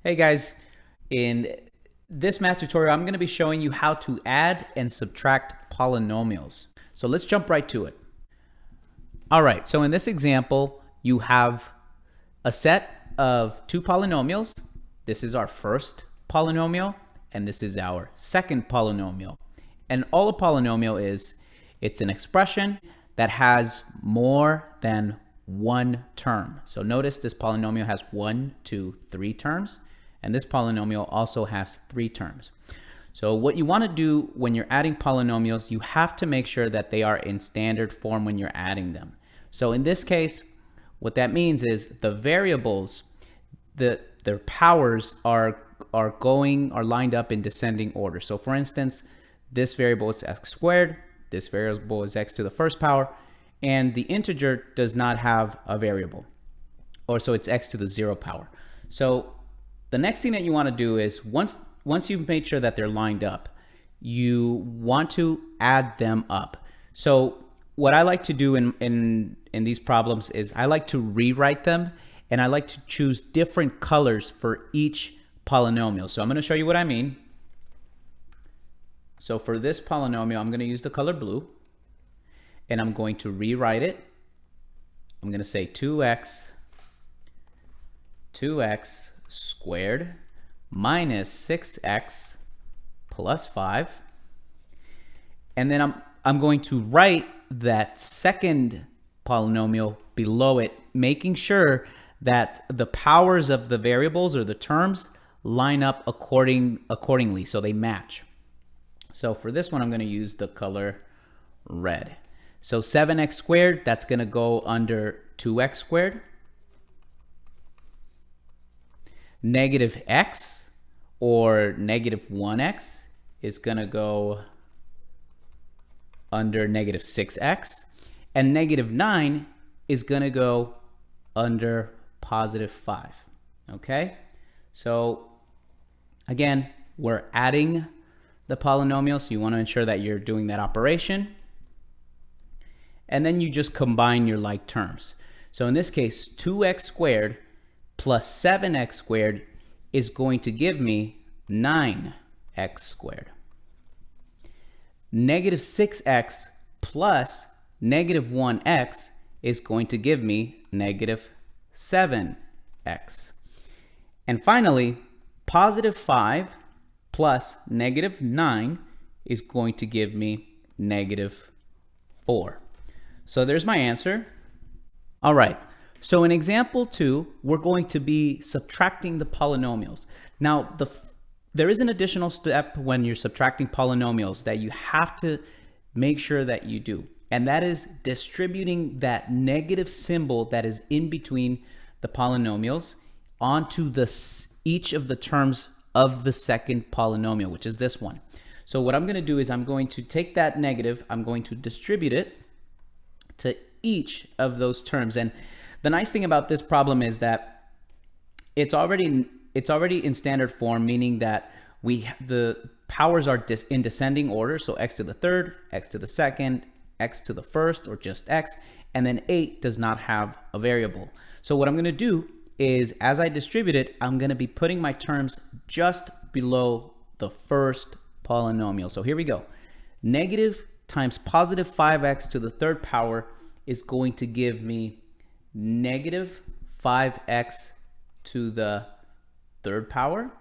Hey guys, in this math tutorial, I'm going to be showing you how to add and subtract polynomials. So let's jump right to it. All right, so in this example, you have a set of two polynomials. This is our first polynomial, and this is our second polynomial. And all a polynomial is, it's an expression that has more than one term. So notice this polynomial has 1, 2, 3 terms, and this polynomial also has 3 terms. So what you want to do when you're adding polynomials, you have to make sure that they are in standard form when you're adding them. So in this case, what that means is the variables, their powers are lined up in descending order. So for instance, this variable is x squared, this variable is x to the first power, and the integer does not have a variable, or so it's x to the 0 power. So the next thing that you want to do is once you've made sure that they're lined up, you want to add them up. So what I like to do in these problems is I like to rewrite them, and I like to choose different colors for each polynomial. So I'm going to show you what I mean. So for this polynomial, I'm going to use the color blue, and I'm going to rewrite it. I'm going to say 2x squared minus 6x plus 5. And then I'm going to write that second polynomial below it, making sure that the powers of the variables or the terms line up accordingly, so they match. So for this one, I'm going to use the color red. So 7x squared, that's going to go under 2x squared. Negative x, or negative 1x, is going to go under negative 6x. And negative 9 is going to go under positive 5. Okay? So again, we're adding the polynomial, so you want to ensure that you're doing that operation. And then you just combine your like terms. So in this case, 2x squared plus 7x squared is going to give me 9x squared. Negative 6x plus negative 1x is going to give me negative 7x. And finally, positive 5 plus negative 9 is going to give me negative 4. So there's my answer. All right, so in example 2, we're going to be subtracting the polynomials. Now, there is an additional step when you're subtracting polynomials that you have to make sure that you do, and that is distributing that negative symbol that is in between the polynomials onto each of the terms of the second polynomial, which is this one. So what I'm going to do is I'm going to take that negative, I'm going to distribute it to each of those terms. And the nice thing about this problem is that it's already in standard form, meaning that the powers are in descending order. So x to the third, x to the second, x to the first, or just x, and then 8 does not have a variable. So what I'm going to do is, as I distribute it, I'm going to be putting my terms just below the first polynomial. So here we go. Negative times positive 5x to the third power is going to give me negative 5x to the third power.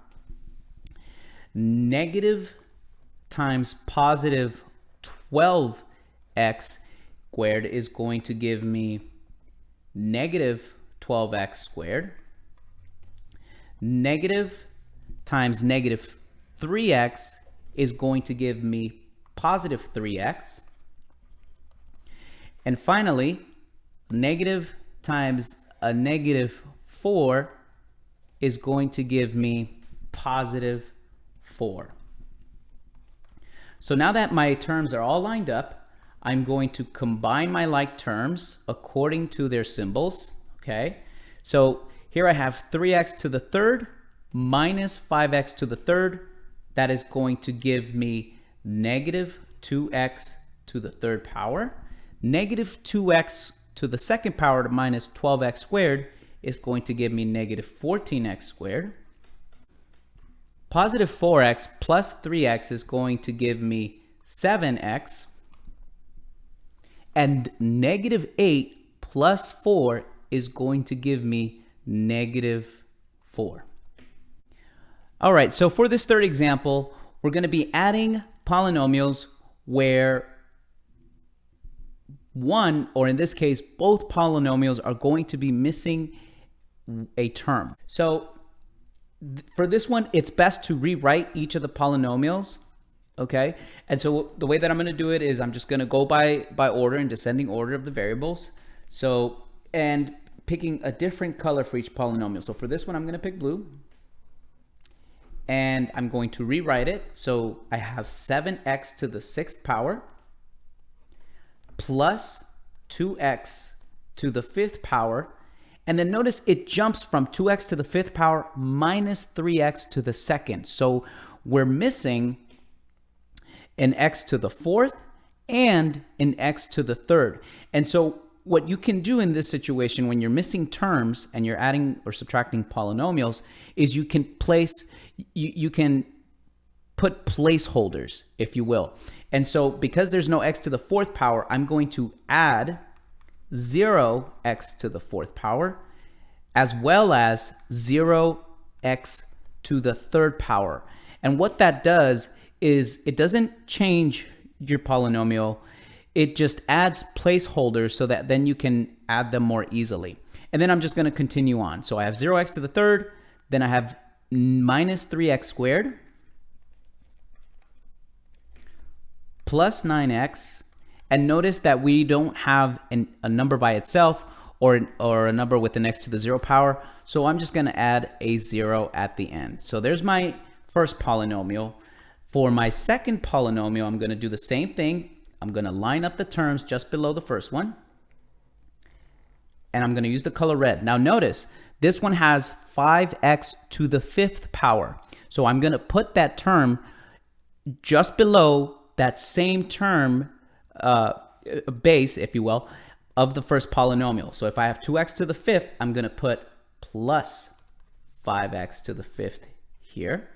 Negative times positive 12x squared is going to give me negative 12x squared. Negative times negative 3x is going to give me positive 3x. And finally, negative times a negative 4 is going to give me positive 4. So now that my terms are all lined up, I'm going to combine my like terms according to their symbols. Okay, so here I have 3x to the third minus 5x to the third. That is going to give me negative 2x to the third power. Negative 2x to the second power minus 12x squared is going to give me negative 14x squared. Positive 4x plus 3x is going to give me 7x. And negative 8 plus 4 is going to give me negative 4. All right, so for this third example, we're going to be adding polynomials where one, or in this case, both polynomials are going to be missing a term. So for this one, it's best to rewrite each of the polynomials, okay? And so the way that I'm going to do it is I'm just going to go by order in descending order of the variables. So, and picking a different color for each polynomial. So for this one, I'm going to pick blue. And I'm going to rewrite it. So I have 7x to the 6th power plus 2x to the 5th power. And then notice it jumps from 2x to the 5th power minus 3x to the 2nd. So we're missing an x to the 4th and an x to the 3rd. And so what you can do in this situation when you're missing terms and you're adding or subtracting polynomials is you can place, you can put placeholders, if you will. And so because there's no x to the 4th power, I'm going to add 0x to the 4th power, as well as 0x to the 3rd power. And what that does is it doesn't change your polynomial. It just adds placeholders so that then you can add them more easily. And then I'm just going to continue on. So I have 0x to the 3rd, then I have minus 3x squared plus 9x. And notice that we don't have a number by itself or a number with an x to the 0 power. So I'm just going to add a 0 at the end. So there's my first polynomial. For my second polynomial, I'm going to do the same thing. I'm going to line up the terms just below the first one. And I'm going to use the color red. Now notice, this one has 5x to the 5th power. So I'm going to put that term just below that same term base, if you will, of the first polynomial. So if I have 2x to the 5th, I'm going to put plus 5x to the 5th here.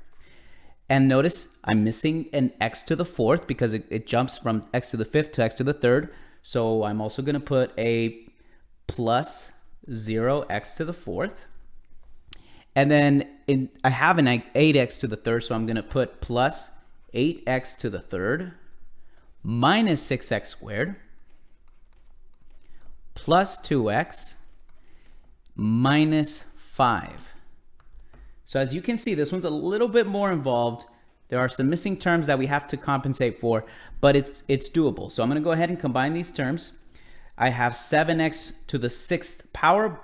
And notice I'm missing an x to the 4th because it jumps from x to the 5th to x to the 3rd. So I'm also going to put a plus 0x to the 4th. And then I have an 8x to the 3rd, so I'm going to put plus 8x to the 3rd minus 6x squared plus 2x minus 5. So as you can see, this one's a little bit more involved. There are some missing terms that we have to compensate for, but it's doable. So I'm going to go ahead and combine these terms. I have 7x to the 6th power,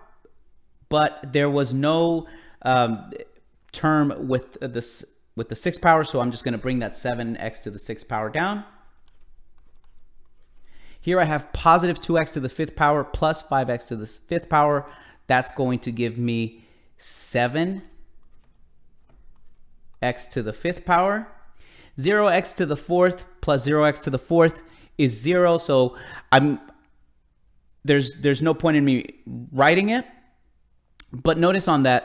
but there was no term with the 6th power, so I'm just going to bring that 7x to the 6th power down. Here I have positive 2x to the 5th power plus 5x to the 5th power. That's going to give me 7x to the 5th power. 0x to the 4th plus 0x to the 4th is 0, so there's no point in me writing it. But notice on the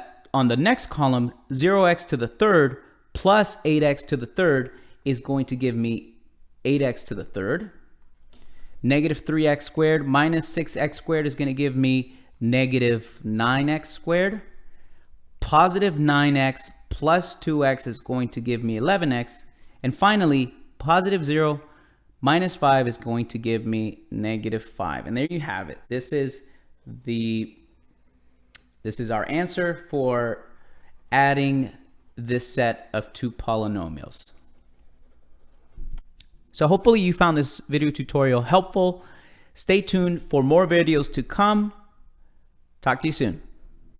next column, 0x to the 3rd plus 8x to the 3rd is going to give me 8x to the 3rd. Negative 3x squared minus 6x squared is going to give me negative 9x squared. Positive 9x plus 2x is going to give me 11x. And finally, positive 0 minus 5 is going to give me negative 5. And there you have it. This is our answer for adding this set of two polynomials. So hopefully you found this video tutorial helpful. Stay tuned for more videos to come. Talk to you soon.